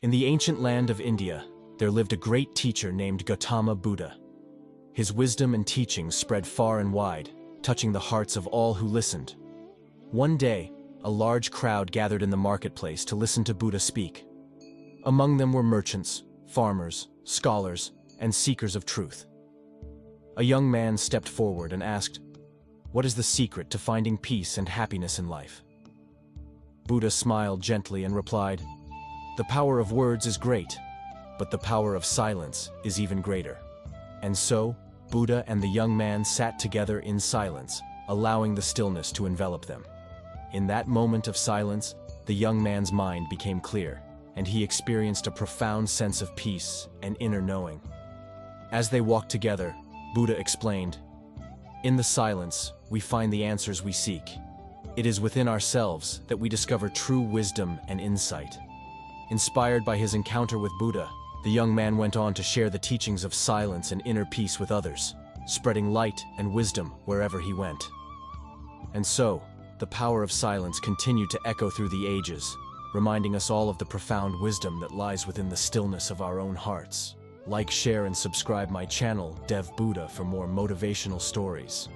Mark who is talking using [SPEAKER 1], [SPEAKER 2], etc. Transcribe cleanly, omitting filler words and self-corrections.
[SPEAKER 1] In the ancient land of India, there lived a great teacher named Gautama Buddha. His wisdom and teachings spread far and wide, touching the hearts of all who listened. One day, a large crowd gathered in the marketplace to listen to Buddha speak. Among them were merchants, farmers, scholars, and seekers of truth. A young man stepped forward and asked, "What is the secret to finding peace and happiness in life?" Buddha smiled gently and replied, "The power of words is great, but the power of silence is even greater." And so, Buddha and the young man sat together in silence, allowing the stillness to envelop them. In that moment of silence, the young man's mind became clear, and he experienced a profound sense of peace and inner knowing. As they walked together, Buddha explained, "In the silence, we find the answers we seek. It is within ourselves that we discover true wisdom and insight." Inspired by his encounter with Buddha, the young man went on to share the teachings of silence and inner peace with others, spreading light and wisdom wherever he went. And so, the power of silence continued to echo through the ages, reminding us all of the profound wisdom that lies within the stillness of our own hearts. Like, share, and subscribe my channel, Dev Buddha, for more motivational stories.